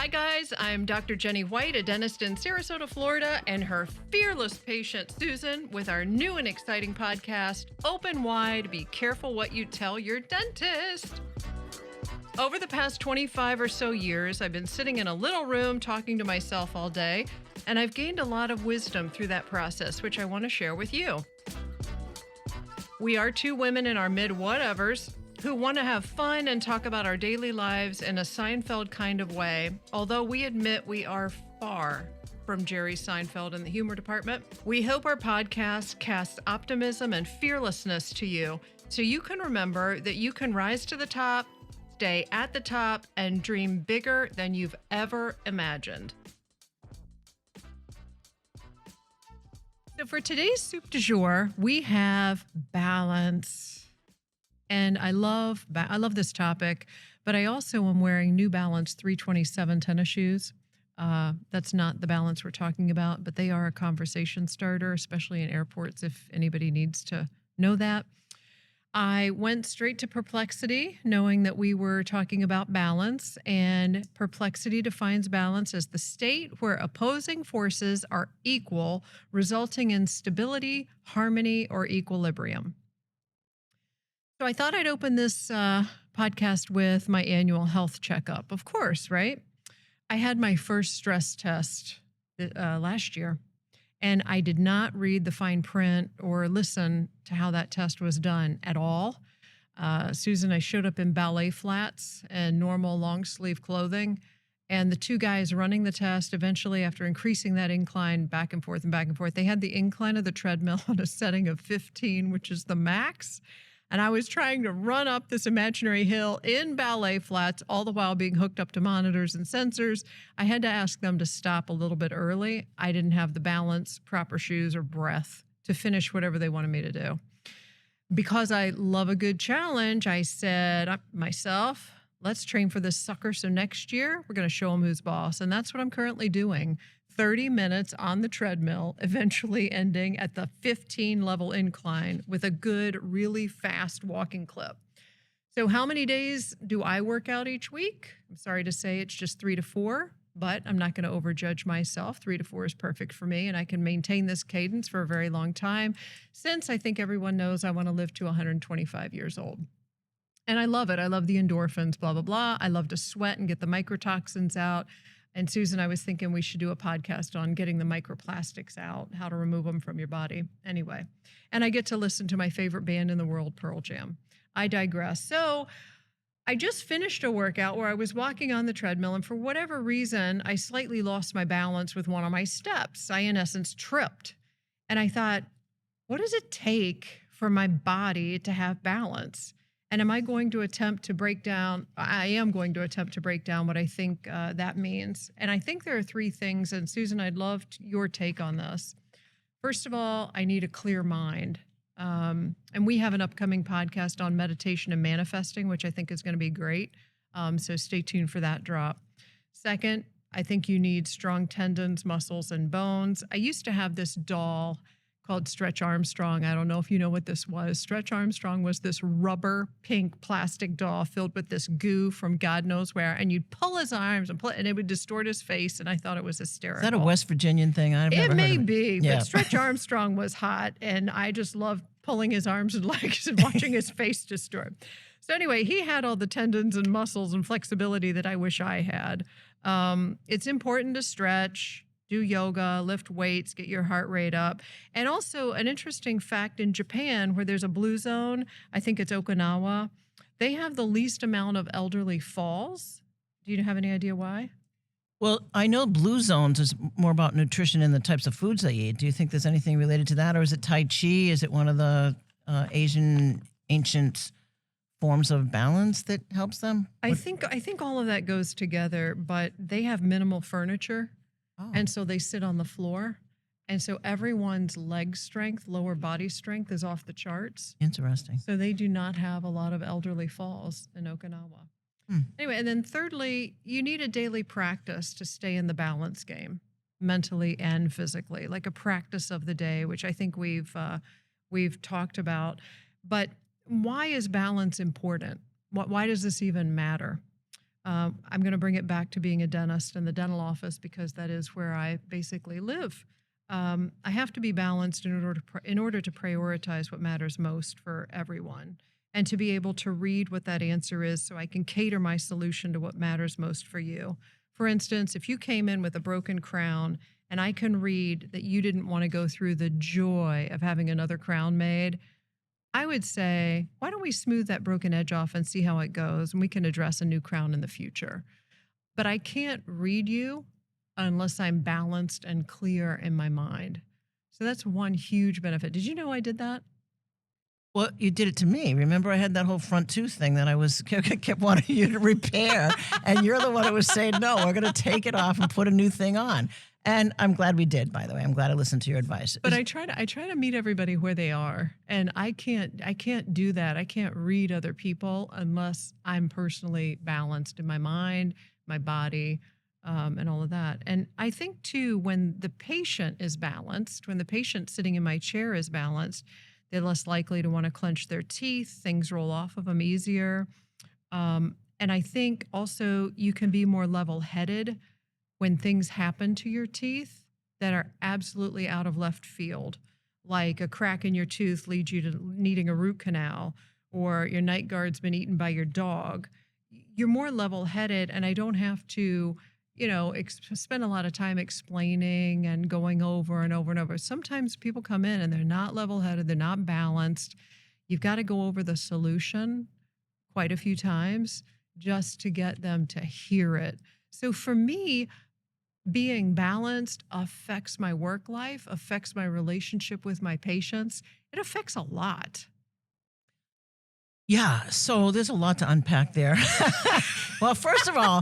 Hi, guys. I'm Dr. Jenny White, a dentist in Sarasota, Florida, and her fearless patient, Susan, with our new and exciting podcast, Open Wide, Be Careful What You Tell Your Dentist. Over the past 25 or so years, I've been sitting in a little room talking to myself all day, and I've gained a lot of wisdom through that process, which I want to share with you. We are two women in our mid-whatevers who want to have fun and talk about our daily lives in a Seinfeld kind of way, although we admit we are far from Jerry Seinfeld in the humor department. We hope our podcast casts optimism and fearlessness to you, so you can remember that you can rise to the top, stay at the top, and dream bigger than you've ever imagined. So for today's soup du jour, we have balance. And I love this topic, but I also am wearing New Balance 327 tennis shoes. That's not the balance we're talking about, but they are a conversation starter, especially in airports, if anybody needs to know that. I went straight to Perplexity, knowing that we were talking about balance, and Perplexity defines balance as the state where opposing forces are equal, resulting in stability, harmony, or equilibrium. So I thought I'd open this podcast with my annual health checkup. Of course, right? I had my first stress test last year, and I did not read the fine print or listen to how that test was done at all. Susan, I showed up in ballet flats and normal long sleeve clothing, and the two guys running the test, eventually after increasing that incline back and forth, they had the incline of the treadmill on a setting of 15, which is the max. And I was trying to run up this imaginary hill in ballet flats, all the while being hooked up to monitors and sensors. I had to ask them to stop a little bit early. I didn't have the balance, proper shoes, or breath to finish whatever they wanted me to do. Because I love a good challenge, I said, myself, let's train for this sucker. So next year, we're going to show them who's boss. And that's what I'm currently doing. 30 minutes on the treadmill, eventually ending at the 15-level incline with a good, really fast walking clip. So how many days do I work out each week? I'm sorry to say it's just 3 to 4, but I'm not going to overjudge myself. 3 to 4 is perfect for me, and I can maintain this cadence for a very long time, since I think everyone knows I want to live to 125 years old. And I love it. I love the endorphins, blah, blah, blah. I love to sweat and get the microtoxins out. And Susan, I was thinking we should do a podcast on getting the microplastics out, how to remove them from your body. Anyway, and I get to listen to my favorite band in the world, Pearl Jam. I digress. So I just finished a workout where I was walking on the treadmill, and for whatever reason, I slightly lost my balance with one of my steps. I, in essence, tripped. And I thought, what does it take for my body to have balance? And am I going to attempt to break down? I am going to attempt to break down what I think that means. And I think there are 3 things. And Susan, I'd love your take on this. First of all, I need a clear mind. And we have an upcoming podcast on meditation and manifesting, which I think is going to be great. So stay tuned for that drop. Second, I think you need strong tendons, muscles, and bones. I used to have this doll called Stretch Armstrong. I don't know if you know what this was. Stretch Armstrong was this rubber pink plastic doll filled with this goo from God knows where, and you'd pull his arms and it would distort his face, and I thought it was hysterical. Is that a West Virginian thing? I've never heard of it. It may be, Yeah. but Stretch Armstrong was hot, and I just loved pulling his arms and legs and watching his face distort. So anyway, he had all the tendons and muscles and flexibility that I wish I had. It's important to stretch, do yoga, lift weights, get your heart rate up. And also an interesting fact, in Japan, where there's a blue zone, I think it's Okinawa, they have the least amount of elderly falls. Do you have any idea why? Well, I know blue zones is more about nutrition and the types of foods they eat. Do you think there's anything related to that? Or is it Tai Chi? Is it one of the Asian ancient forms of balance that helps them? I think all of that goes together, but they have minimal furniture. And so they sit on the floor. And so everyone's leg strength, lower body strength is off the charts. Interesting. So they do not have a lot of elderly falls in Okinawa. Anyway, and then thirdly, you need a daily practice to stay in the balance game, mentally and physically, like a practice of the day, which I think we've talked about. But why is balance important? Why does this even matter? I'm going to bring it back to being a dentist in the dental office because that is where I basically live. I have to be balanced in order to prioritize what matters most for everyone, and to be able to read what that answer is, so I can cater my solution to what matters most for you. For instance, if you came in with a broken crown and I can read that you didn't want to go through the joy of having another crown made, I would say, why don't we smooth that broken edge off and see how it goes, and we can address a new crown in the future. But I can't read you unless I'm balanced and clear in my mind. So that's one huge benefit. Did you know I did that? Well, you did it to me. Remember, I had that whole front tooth thing that I was kept wanting you to repair, and you're the one who was saying, no, we're going to take it off and put a new thing on. And I'm glad we did, by the way. I'm glad I listened to your advice. But I try to meet everybody where they are, and I can't do that. I can't read other people unless I'm personally balanced in my mind, my body, and all of that. And I think too, when the patient is balanced, when the patient sitting in my chair is balanced, they're less likely to want to clench their teeth. Things roll off of them easier. And I think also you can be more level-headed when things happen to your teeth that are absolutely out of left field, like a crack in your tooth leads you to needing a root canal, or your night guard's been eaten by your dog. You're more level-headed, and I don't have to, spend a lot of time explaining and going over and over and over. Sometimes people come in and they're not level-headed, they're not balanced. You've got to go over the solution quite a few times just to get them to hear it. So for me, being balanced affects my work life, affects my relationship with my patients. It affects a lot. Yeah, so there's a lot to unpack there. Well, first of all,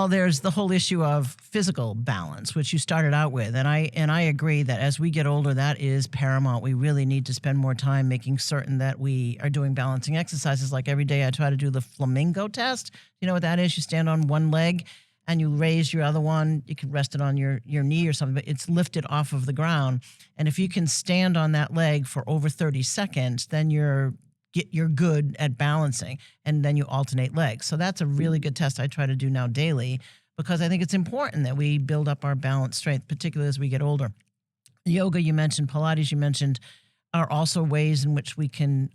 there's the whole issue of physical balance, which you started out with, and I agree that as we get older, that is paramount. We really need to spend more time making certain that we are doing balancing exercises. Like every day, I try to do the flamingo test. You know what that is? You stand on one leg and you raise your other one. You can rest it on your knee or something, but it's lifted off of the ground. And if you can stand on that leg for over 30 seconds, then you're good at balancing, and then you alternate legs. So that's a really good test I try to do now daily, because I think it's important that we build up our balance strength, particularly as we get older. Yoga, you mentioned, Pilates, you mentioned, are also ways in which we can,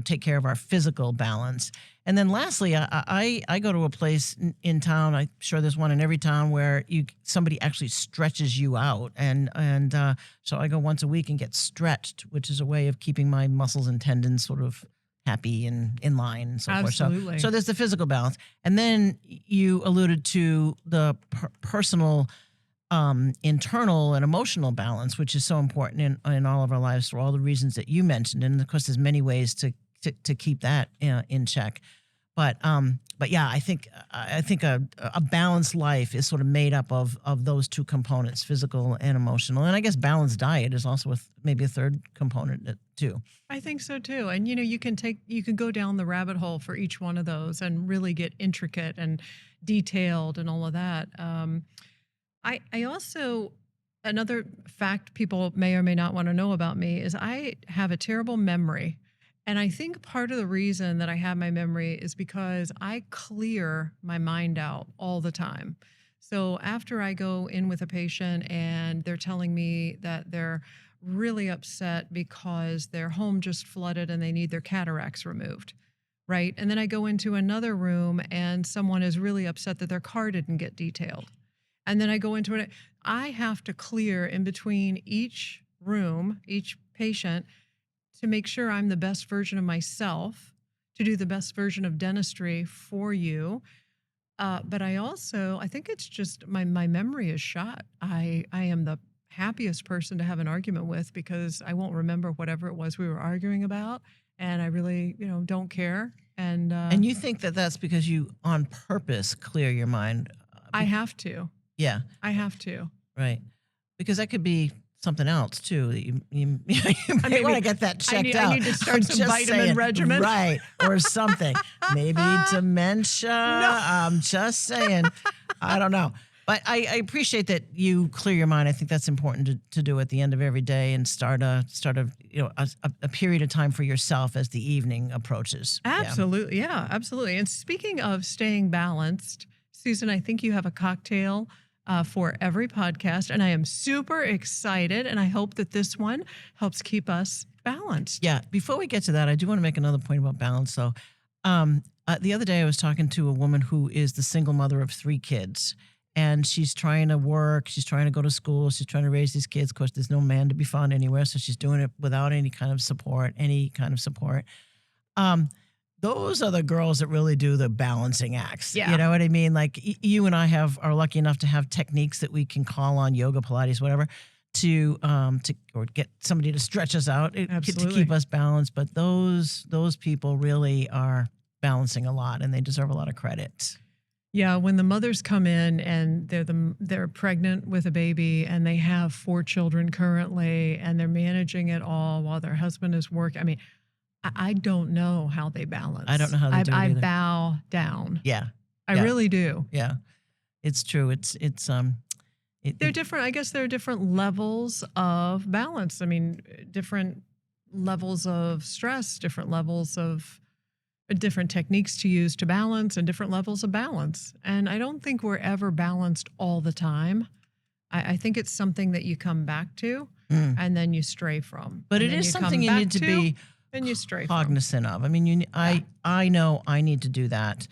take care of our physical balance. And then lastly, I go to a place in town, I'm sure there's one in every town, where somebody actually stretches you out. And so I go once a week and get stretched, which is a way of keeping my muscles and tendons sort of happy and in line and so Absolutely. forth. So there's the physical balance. And then you alluded to the personal internal and emotional balance, which is so important in all of our lives for all the reasons that you mentioned. And of course, there's many ways to keep that in check. But yeah, I think a balanced life is sort of made up of those two components, physical and emotional. And I guess balanced diet is also maybe a third component too. I think so too. And you can go down the rabbit hole for each one of those and really get intricate and detailed and all of that. I also, another fact people may or may not want to know about me is I have a terrible memory. And I think part of the reason that I have my memory is because I clear my mind out all the time. So after I go in with a patient and they're telling me that they're really upset because their home just flooded and they need their cataracts removed, right? And then I go into another room and someone is really upset that their car didn't get detailed. And then I go into it. I have to clear in between each room, each patient, to make sure I'm the best version of myself, to do the best version of dentistry for you. But I think it's just my memory is shot. I am the happiest person to have an argument with because I won't remember whatever it was we were arguing about. And I really, don't care. And you think that that's because you on purpose clear your mind? I have to. Yeah. I have to. Right. Because that could be something else too. You may want to get that checked out. I need to start some vitamin regimen. Right. Or something. Maybe dementia. No. I'm just saying. I don't know. But I appreciate that you clear your mind. I think that's important to do at the end of every day and start a a period of time for yourself as the evening approaches. Absolutely. Yeah, absolutely. And speaking of staying balanced, Susan, I think you have a cocktail for every podcast. And I am super excited. And I hope that this one helps keep us balanced. Yeah. Before we get to that, I do want to make another point about balance, though. The other day, I was talking to a woman who is the single mother of 3 kids. And she's trying to work. She's trying to go to school. She's trying to raise these kids. Of course, there's no man to be found anywhere. So she's doing it without any kind of support. Those are the girls that really do the balancing acts. Yeah. You know what I mean? Like you and I are lucky enough to have techniques that we can call on, yoga, Pilates, whatever, to or get somebody to stretch us out to keep us balanced. But those people really are balancing a lot, and they deserve a lot of credit. Yeah, when the mothers come in and they're pregnant with a baby and they have 4 children currently and they're managing it all while their husband is working. I mean, I don't know how they balance. I don't know how they do it either. I bow down. Yeah. I really do. Yeah. It's true. They're different. I guess there are different levels of balance. I mean, different levels of stress, different levels of different techniques to use to balance and different levels of balance. And I don't think we're ever balanced all the time. I think it's something that you come back to and then you stray from. But it is something you need to be and you stray cognizant of. I mean, I know I need to do that.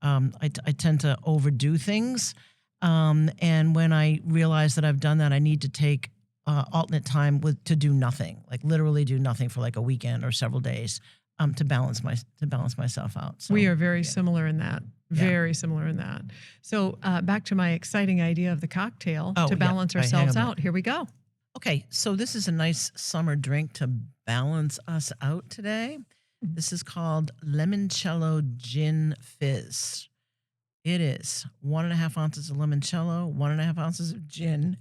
I tend to overdo things. And when I realize that I've done that, I need to take alternate time to do nothing, like literally do nothing for like a weekend or several days. To balance myself out. So, we are very similar in that. Very similar in that. So back to my exciting idea of the cocktail to balance ourselves out. Here we go. Okay, so this is a nice summer drink to balance us out today. This is called Limoncello Gin Fizz. It is 1.5 ounces of limoncello, 1.5 ounces of gin,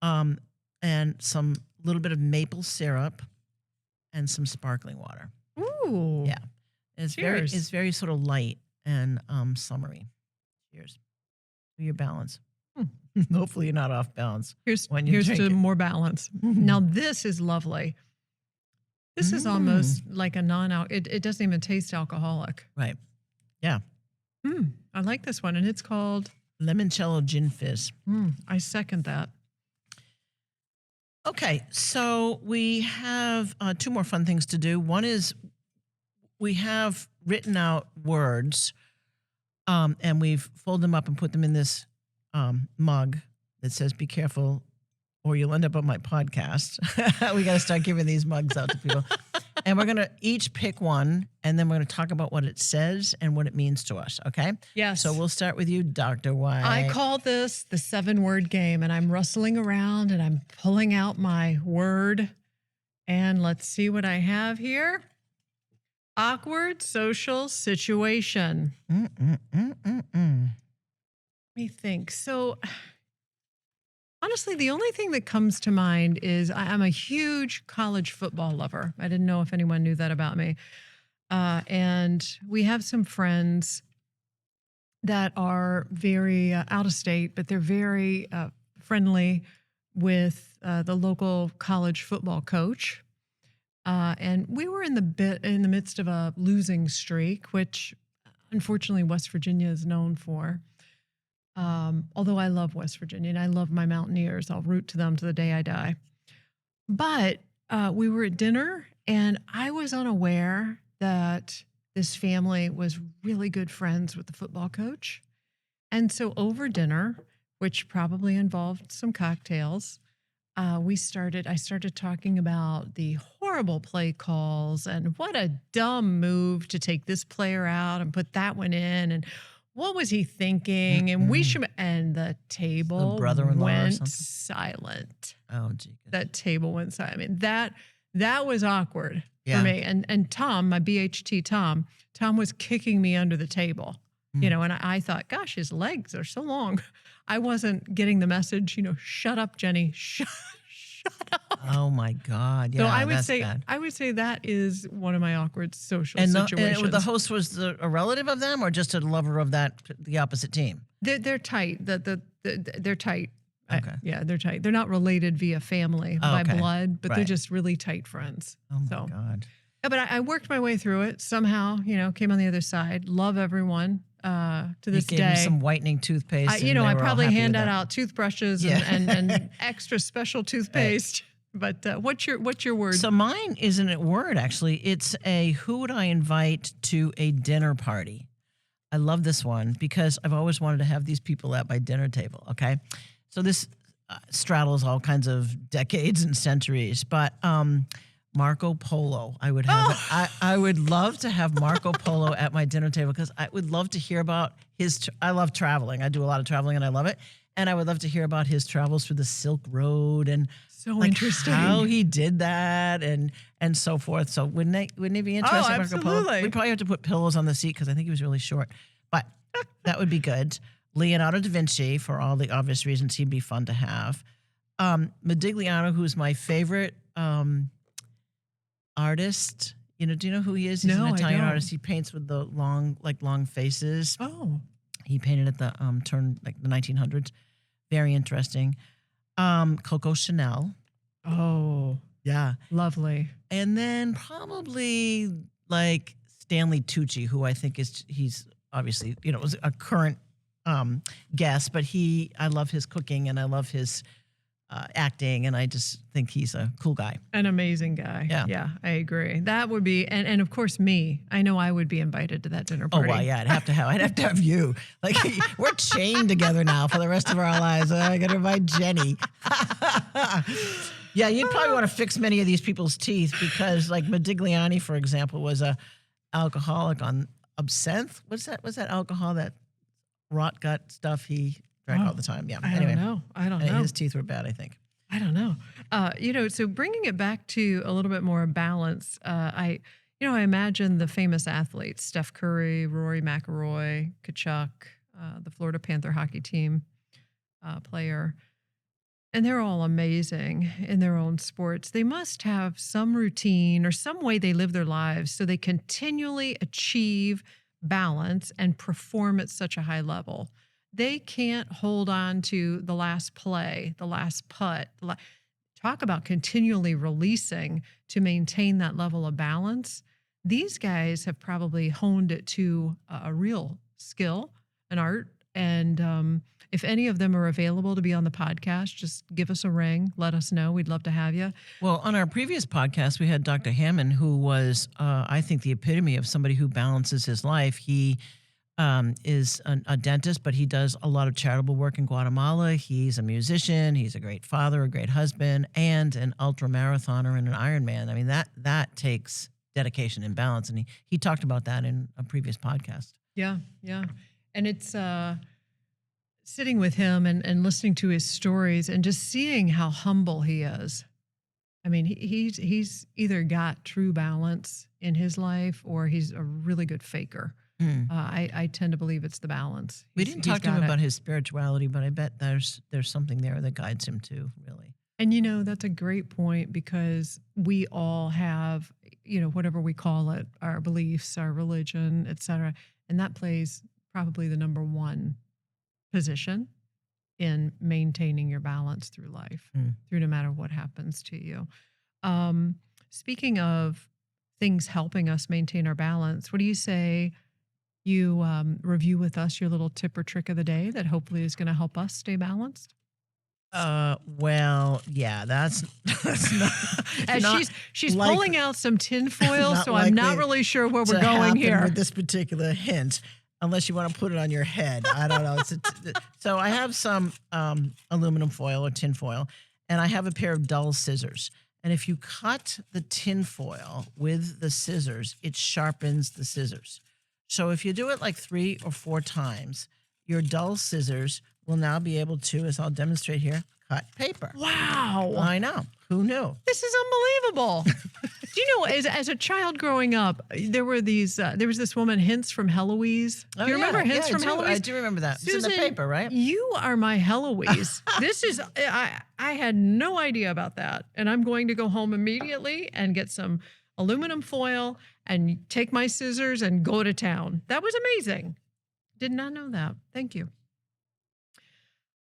and some little bit of maple syrup, and some sparkling water. Ooh. Yeah. It's very sort of light and summery. Cheers. Do your balance. Hopefully you're not off balance. Here's to more balance. Now this is lovely. This is almost like a it doesn't even taste alcoholic. Right. Yeah. I like this one, and it's called Limoncello Gin Fizz. I second that. Okay, so we have 2 more fun things to do. One is we have written out words, and we've folded them up and put them in this mug that says, "Be careful, or you'll end up on my podcast." We got to start giving these mugs out to people. And we're going to each pick one, and then we're going to talk about what it says and what it means to us, okay? Yes. So we'll start with you, Dr. White. I call this the 7-word game, and I'm rustling around, and I'm pulling out my word. And let's see what I have here. Awkward social situation. Let me think. So honestly, the only thing that comes to mind is I'm a huge college football lover. I didn't know if anyone knew that about me. And we have some friends that are very out of state, but they're very friendly with the local college football coach. And we were in the midst of a losing streak, which unfortunately West Virginia is known for. Although I love West Virginia and I love my Mountaineers. I'll root to them to the day I die. But we were at dinner, and I was unaware that this family was really good friends with the football coach. And so over dinner, which probably involved some cocktails, I started talking about the horrible play calls and what a dumb move to take this player out and put that one in, and what was he thinking? And the table went silent. Oh, Jesus. That table went silent. I mean, that was awkward for me. And Tom, my BHT Tom was kicking me under the table, and I thought, gosh, his legs are so long. I wasn't getting the message, shut up, Jenny, shut up. Oh my God. Yeah, so I would that's say bad. I would say that is one of my awkward social situations. And the host was a relative of them, or just a lover of the opposite team? They're tight. The They're tight. Okay. Yeah, they're tight. They're not related via family by Okay. blood, but they're Right. just really tight friends. Oh my So, God. yeah, but I worked my way through it somehow. Came on the other side. Love everyone to this You gave me day. some whitening toothpaste. I and they were all probably happy with handed that. out toothbrushes Yeah. and extra special toothpaste. But what's your word? So mine isn't a word, actually. It's a who would I invite to a dinner party? I love this one because I've always wanted to have these people at my dinner table, okay? So this straddles all kinds of decades and centuries, but Marco Polo, I would have. I would love to have Marco Polo at my dinner table because I would love to hear about his. I love traveling. I do a lot of traveling and I love it. And I would love to hear about his travels through the Silk Road and So interesting. how he did that and so forth. So wouldn't it be interesting? Oh, Marco Polo? absolutely. We'd probably have to put pillows on the seat because I think he was really short, but that would be good. Leonardo da Vinci, for all the obvious reasons, he'd be fun to have. Modigliani, who's my favorite artist. Do you know who he is? He's No, an I Italian don't. artist. He paints with the long faces. Oh, He painted at the turn like the 1900s. Very interesting. Coco Chanel. oh, Yeah. lovely. And then probably like Stanley Tucci, who I think he's obviously, was a current guest, but I love his cooking and I love his acting, and I just think he's a cool guy. An amazing guy. Yeah. I agree. That would be, and of course me. I know I would be invited to that dinner Oh, party. well, yeah, I'd have to have you. Like, we're chained together now for the rest of our lives. I got to invite Jenny. Yeah, you'd probably want to fix many of these people's teeth because, like, Modigliani, for example, was a alcoholic on absinthe. What's that alcohol, that rot gut stuff he drank all the time? Yeah. I don't know. I don't know. His teeth were bad, I think. I don't know. So bringing it back to a little bit more balance, I imagine the famous athletes, Steph Curry, Rory McIlroy, Kachuk, the Florida Panther hockey team player, and they're all amazing in their own sports. They must have some routine or some way they live their lives so they continually achieve balance and perform at such a high level. They can't hold on to the last play, the last putt. Talk about continually releasing to maintain that level of balance. These guys have probably honed it to a real skill, an art. And if any of them are available to be on the podcast, just give us a ring. Let us know. We'd love to have you. Well, on our previous podcast, we had Dr. Hammond, who was, I think, the epitome of somebody who balances his life. He is a dentist, but he does a lot of charitable work in Guatemala. He's a musician. He's a great father, a great husband, and an ultra marathoner and an Ironman. I mean, that takes dedication and balance. And he talked about that in a previous podcast. Yeah. And it's sitting with him and listening to his stories and just seeing how humble he is. I mean, he's either got true balance in his life or he's a really good faker. I tend to believe it's the balance. We didn't talk to him about his spirituality, but I bet there's something there that guides him too, really. And that's a great point because we all have, whatever we call it, our beliefs, our religion, et cetera. And that plays probably the number one position in maintaining your balance through life, through no matter what happens to you. Speaking of things helping us maintain our balance, what do you say you review with us your little tip or trick of the day that hopefully is going to help us stay balanced? Well, yeah, that's not. As not she's likely- pulling out some tinfoil, not so I'm not likely really sure where to we're going happen here. with this particular hint, unless you want to put it on your head. I don't know. So I have some aluminum foil or tin foil, and I have a pair of dull scissors. And if you cut the tin foil with the scissors, it sharpens the scissors. So if you do it like 3 or 4 times, your dull scissors will now be able to, as I'll demonstrate here, cut paper. Wow. I know. Who knew? This is unbelievable. Do you know, as a child growing up, there was this woman, Hints from Heloise. Do you remember Hints from Heloise? I do remember that. Susan, it's in the paper, right? You are my Heloise. I had no idea about that. And I'm going to go home immediately and get some aluminum foil and take my scissors and go to town. That was amazing. Did not know that. Thank you.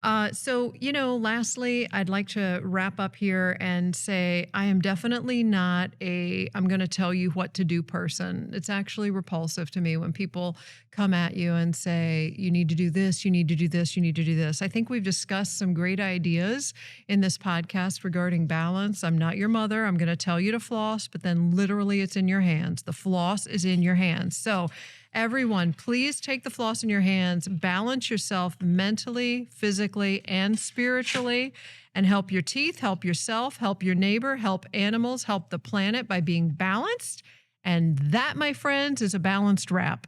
Lastly, I'd like to wrap up here and say I am definitely not I'm going to tell you what to do person. It's actually repulsive to me when people come at you and say, you need to do this, you need to do this, you need to do this. I think we've discussed some great ideas in this podcast regarding balance. I'm not your mother. I'm going to tell you to floss, but then literally it's in your hands. The floss is in your hands. So, everyone, please take the floss in your hands, balance yourself mentally, physically, and spiritually, and help your teeth, help yourself, help your neighbor, help animals, help the planet by being balanced. And that, my friends, is a balanced wrap.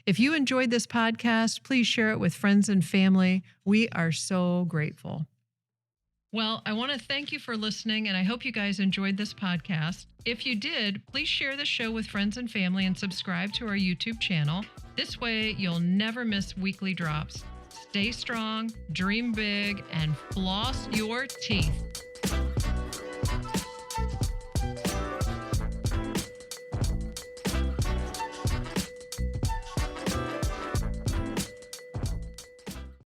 If you enjoyed this podcast, please share it with friends and family. We are so grateful. Well, I want to thank you for listening, and I hope you guys enjoyed this podcast. If you did, please share the show with friends and family and subscribe to our YouTube channel. This way, you'll never miss weekly drops. Stay strong, dream big, and floss your teeth.